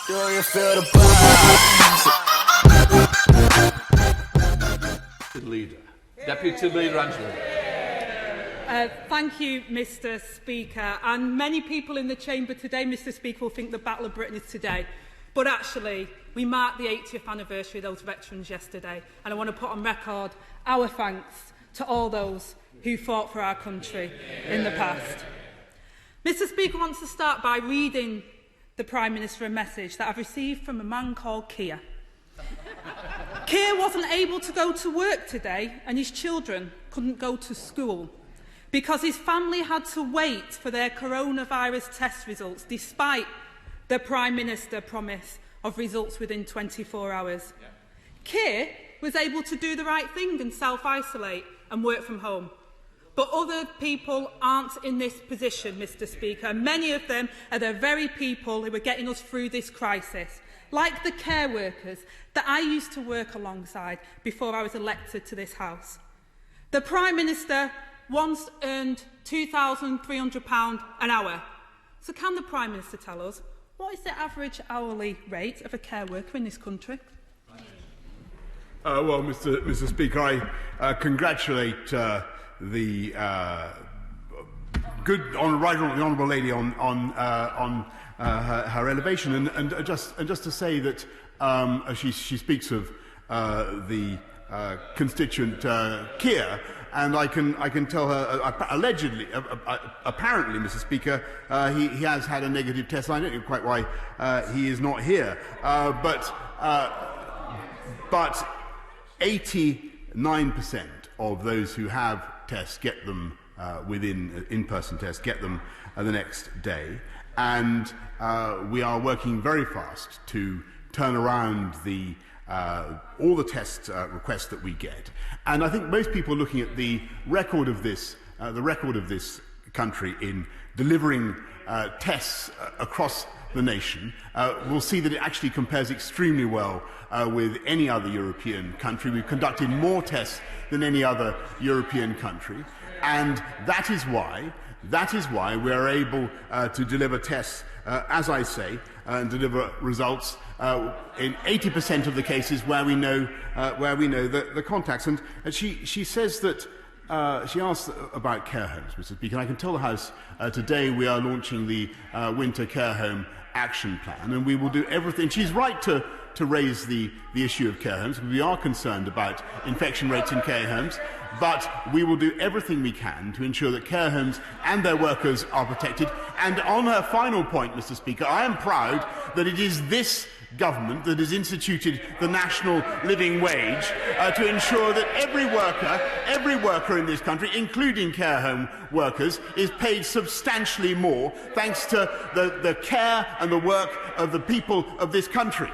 Do you feel the Leader. Deputy Leader Angela. Thank you, Mr Speaker. And many people in the chamber today, Mr Speaker, will think the Battle of Britain is today. But actually, we marked the 80th anniversary of those veterans yesterday. And I want to put on record our thanks to all those who fought for our country in the past. Mr Speaker wants to start by reading the Prime Minister a message that I've received from a man called Keir. Keir wasn't able to go to work today and his children couldn't go to school because his family had to wait for their coronavirus test results despite the Prime Minister's promise of results within 24 hours. Yeah. Keir was able to do the right thing and self-isolate and work from home. But other people aren't in this position, Mr Speaker. Many of them are the very people who are getting us through this crisis, like the care workers that I used to work alongside before I was elected to this House. The Prime Minister once earned £2,300 an hour. So can the Prime Minister tell us, what is the average hourly rate of a care worker in this country? Well, Mr Speaker, I congratulate the good honourable lady on her elevation, and just to say that she speaks of the constituent Keir, and I can tell her allegedly, apparently, Mr Speaker, he has had a negative test. I don't know quite why he is not here, but 89% of those who have tests get them within in-person tests, get them the next day, and we are working very fast to turn around all the test requests that we get. And I think most people looking at the record of this country in delivering tests across the nation will see that it actually compares extremely well with any other European country. We've conducted more tests than any other European country, and that is why we are able to deliver tests, as I say, and deliver results in 80% of the cases where we know the contacts. And she says that she asked about care homes, Mr. Speaker. And I can tell the House today we are launching the Winter Care Home Action Plan, and we will do everything. She's right to raise the issue of care homes. We are concerned about infection rates in care homes, but we will do everything we can to ensure that care homes and their workers are protected. And on her final point, Mr. Speaker, I am proud that it is this government that has instituted the national living wage to ensure that every worker in this country, including care home workers, is paid substantially more thanks to the care and the work of the people of this country.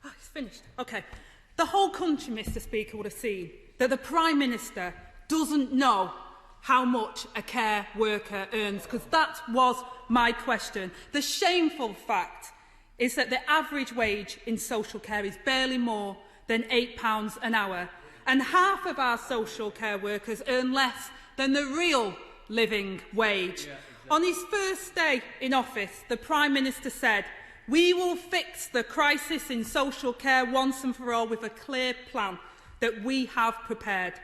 It's finished. Okay. The whole country, Mr Speaker, would have seen that the Prime Minister doesn't know how much a care worker earns, because that was my question. The shameful fact is that the average wage in social care is barely more than £8 an hour, and half of our social care workers earn less than the real living wage. Yeah, exactly. On his first day in office, the Prime Minister said, "We will fix the crisis in social care once and for all with a clear plan that we have prepared."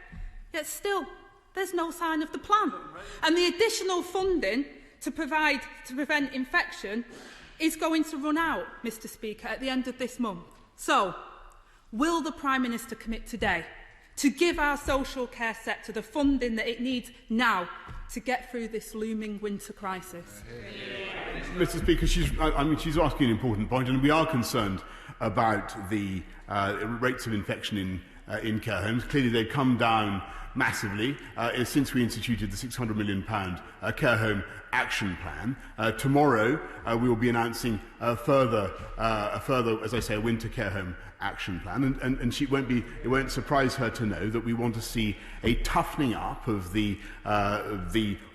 Yet still, there's no sign of the plan. And the additional funding to prevent infection is going to run out, Mr Speaker, at the end of this month. So, will the Prime Minister commit today to give our social care sector the funding that it needs now to get through this looming winter crisis? Mr Speaker, she's asking an important point, and we are concerned about the rates of infection in care homes. Clearly, they've come down massively since we instituted the £600 million care home action plan. Tomorrow, we will be announcing a further, as I say, a winter care home action plan, and it won't surprise her to know that we want to see a toughening up of the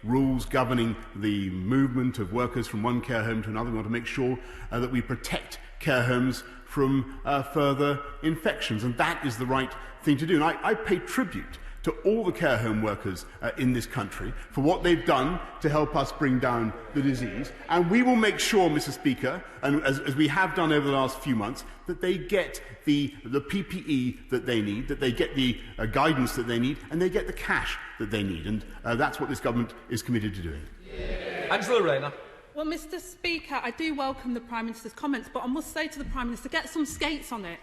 rules governing the movement of workers from one care home to another. We want to make sure that we protect care homes from further infections, and that is the right thing to do. And I pay tribute to all the care home workers in this country for what they've done to help us bring down the disease. And we will make sure, Mr. Speaker, and as we have done over the last few months, that they get the PPE that they need, that they get the guidance that they need, and they get the cash that they need. And that's what this government is committed to doing. Angela Rayner. Well, Mr. Speaker, I do welcome the Prime Minister's comments, but I must say to the Prime Minister, get some skates on it.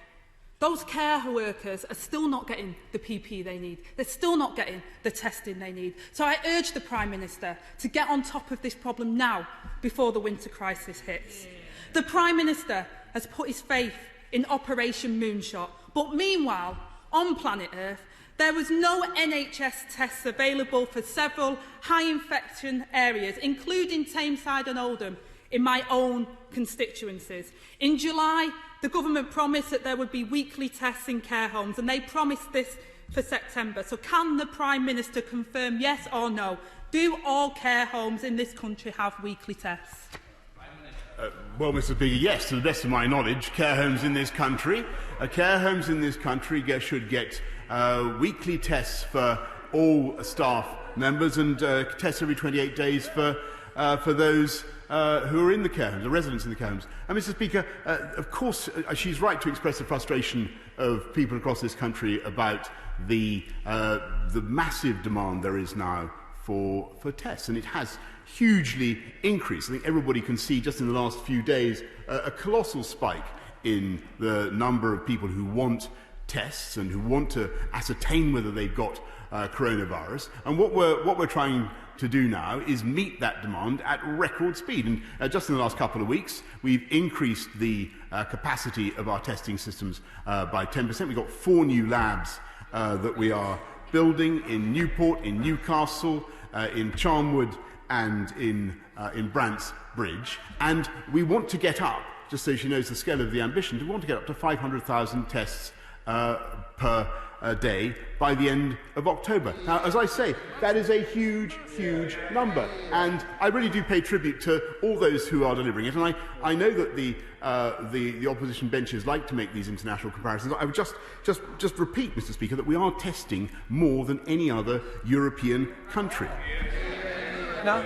Those care workers are still not getting the PPE they need. They're still not getting the testing they need. So I urge the Prime Minister to get on top of this problem now, before the winter crisis hits. The Prime Minister has put his faith in Operation Moonshot, but meanwhile, on planet Earth, there was no NHS tests available for several high-infection areas, including Tameside and Oldham, in my own constituencies. In July, the government promised that there would be weekly tests in care homes, and they promised this for September. So can the Prime Minister confirm, yes or no, do all care homes in this country have weekly tests? Well, Mr. Speaker, yes, to the best of my knowledge, care homes in this country should get weekly tests for all staff members and tests every 28 days for those who are in the care homes, the residents in the care homes. And, Mr. Speaker, of course, she's right to express the frustration of people across this country about the massive demand there is now for tests, and it has hugely increased. I think everybody can see just in the last few days a colossal spike in the number of people who want tests and who want to ascertain whether they've got coronavirus. And what we're trying to do now is meet that demand at record speed. And just in the last couple of weeks, we've increased the capacity of our testing systems by 10%. We've got 4 new labs that we are building in Newport, in Newcastle, in Charnwood, and in Brant's-Bridge. And we want to get up, just so she knows the scale of the ambition, we want to get up to 500,000 tests per day by the end of October. Now, as I say, that is a huge, huge number, and I really do pay tribute to all those who are delivering it. And I know that the opposition benches like to make these international comparisons. I would just repeat, Mr. Speaker, that we are testing more than any other European country. No.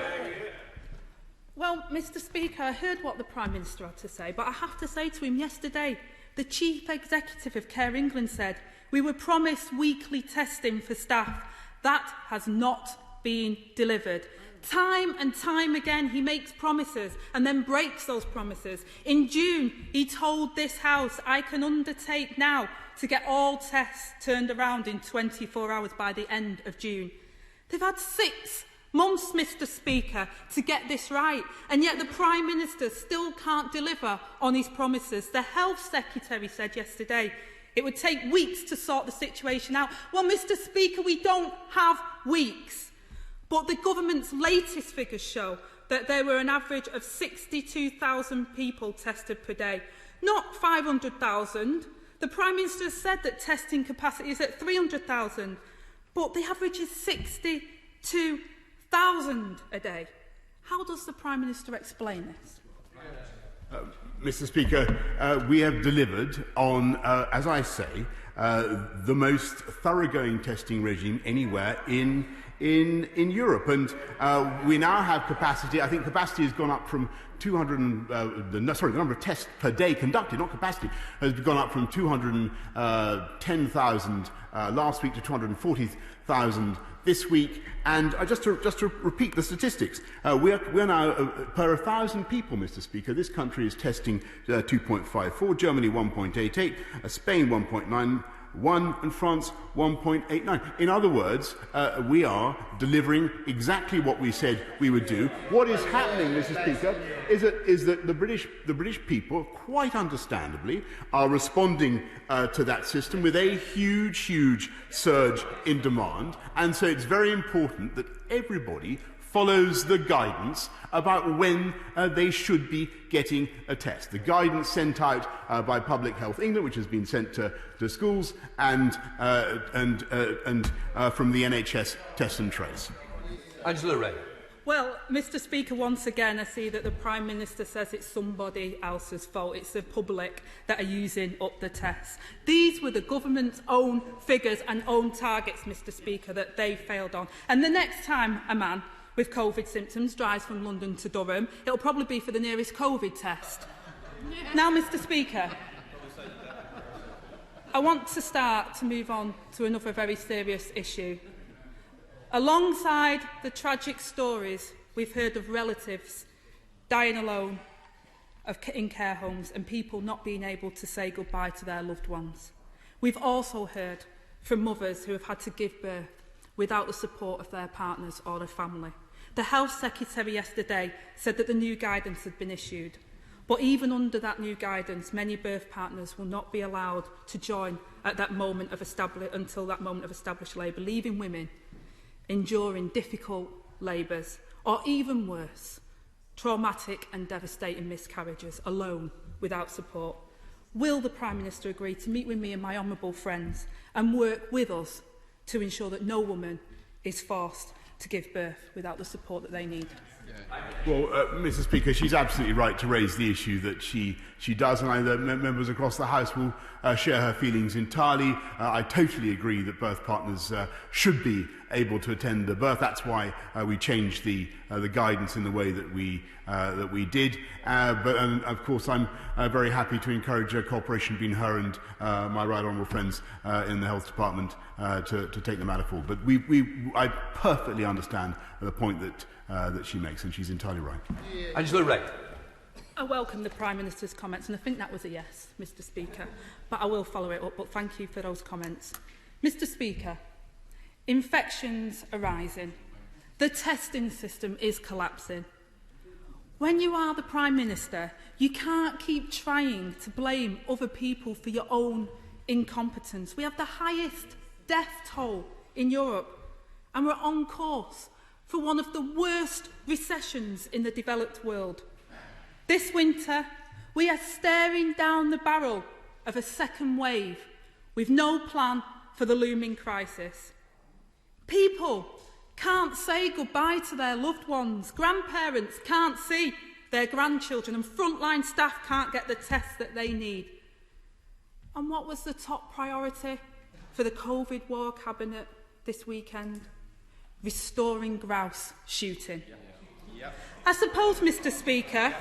Well, Mr. Speaker, I heard what the Prime Minister had to say, but I have to say to him yesterday, the Chief Executive of Care England said, we were promised weekly testing for staff. That has not been delivered. Time and time again, he makes promises and then breaks those promises. In June, he told this House, I can undertake now to get all tests turned around in 24 hours by the end of June. They've had 6 months, Mr. Speaker, to get this right, and yet the Prime Minister still can't deliver on his promises. The Health Secretary said yesterday it would take weeks to sort the situation out. Well, Mr. Speaker, we don't have weeks, but the government's latest figures show that there were an average of 62,000 people tested per day, not 500,000. The Prime Minister said that testing capacity is at 300,000, but the average is 62,000 a day. How does the Prime Minister explain this? Mr. Speaker, we have delivered on, as I say, the most thoroughgoing testing regime anywhere in Europe, and we now have capacity. I think capacity has gone up from 200. The number of tests per day conducted, not capacity, has gone up from 210,000 last week to 240,000 this week. And just to repeat the statistics, we're now per 1,000 people, Mr. Speaker. This country is testing 2.54, Germany 1.88, Spain 1.91, and France 1.89. In other words, we are delivering exactly what we said we would do. What is happening, Mr. Speaker, is that the British people, quite understandably, are responding to that system with a huge surge in demand, and so it's very important that everybody follows the guidance about when they should be getting a test. The guidance sent out by Public Health England, which has been sent to schools, and from the NHS Test and Trace. Angela Rayner. Well, Mr Speaker, once again I see that the Prime Minister says it's somebody else's fault. It's the public that are using up the tests. These were the government's own figures and own targets, Mr Speaker, that they failed on. And the next time a man with COVID symptoms drives from London to Durham, it'll probably be for the nearest COVID test. Now, Mr Speaker, I want to start to move on to another very serious issue. Alongside the tragic stories we've heard of relatives dying alone in care homes and people not being able to say goodbye to their loved ones, we've also heard from mothers who have had to give birth without the support of their partners or their family. The Health Secretary yesterday said that the new guidance had been issued, but even under that new guidance, many birth partners will not be allowed to join at that moment of until that moment of established labour, leaving women enduring difficult labours, or even worse, traumatic and devastating miscarriages, alone, without support. Will the Prime Minister agree to meet with me and my honourable friends and work with us to ensure that no woman is forced to give birth without the support that they need? Well, Mr Speaker, she's absolutely right to raise the issue that she does, and I know members across the House will share her feelings entirely. I totally agree that birth partners should be able to attend a birth. That's why we changed the guidance in the way that we did. But of course, I'm very happy to encourage cooperation between her and my right honourable friends in the Health Department to take the matter forward. But I perfectly understand the point that she makes, and she's entirely right. Angela Rayner. I welcome the Prime Minister's comments, and I think that was a yes, Mr Speaker, but I will follow it up. But thank you for those comments. Mr Speaker, infections are rising. The testing system is collapsing. When you are the Prime Minister, you can't keep trying to blame other people for your own incompetence. We have the highest death toll in Europe, and we're on course for one of the worst recessions in the developed world. This winter, we are staring down the barrel of a second wave with no plan for the looming crisis. People can't say goodbye to their loved ones, grandparents can't see their grandchildren, and frontline staff can't get the tests that they need. And what was the top priority for the COVID War Cabinet this weekend? Restoring grouse shooting. I suppose, Mr Speaker,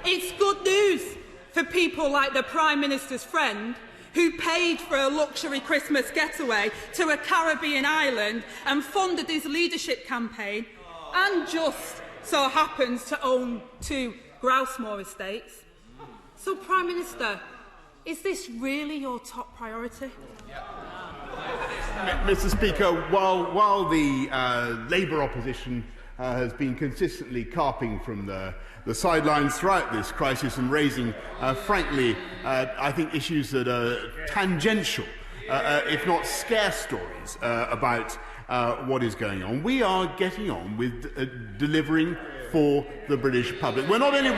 it's good news for people like the Prime Minister's friend who paid for a luxury Christmas getaway to a Caribbean island and funded his leadership campaign and just so happens to own 2 Grousemore estates. So, Prime Minister, is this really your top priority? Mr Speaker, while the Labour opposition has been consistently carping from the sidelines throughout this crisis and raising, frankly, I think issues that are tangential, if not scarce stories about what is going on, we are getting on with delivering for the British public. We're not only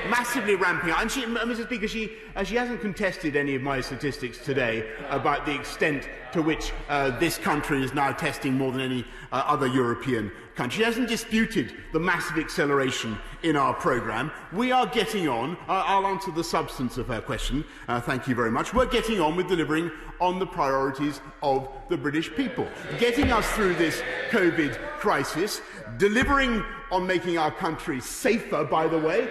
massively ramping up, and Mr Speaker, she hasn't contested any of my statistics today about the extent to which this country is now testing more than any other European country. She hasn't disputed the massive acceleration in our programme. We are getting on. I'll answer the substance of her question. Thank you very much. We're getting on with delivering on the priorities of the British people, getting us through this COVID crisis, delivering on making our country safer, by the way,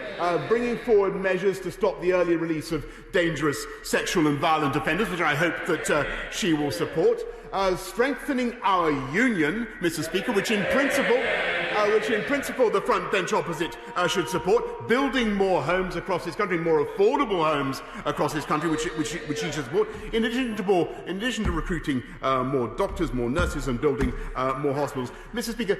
bringing forward measures to stop the early release of dangerous sexual and violent offenders, which I hope that she will support, strengthening our union, Mr Speaker, which in principle the front bench opposite should support, building more homes across this country, more affordable homes across this country, which she should support, in addition to recruiting more doctors, more nurses, and building more hospitals. Mr Speaker,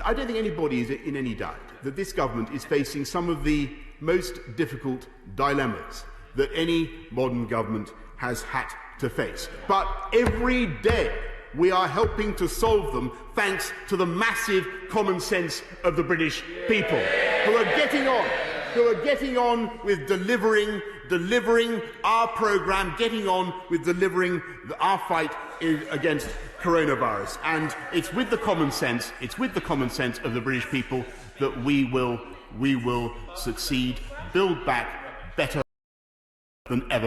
I don't think anybody is in any doubt that this government is facing some of the most difficult dilemmas that any modern government has had to face. But every day we are helping to solve them thanks to the massive common sense of the British people, who are getting on who are getting on with delivering our programme, getting on with delivering our fight against coronavirus. And it's with the common sense of the British people that we will succeed, build back better than ever.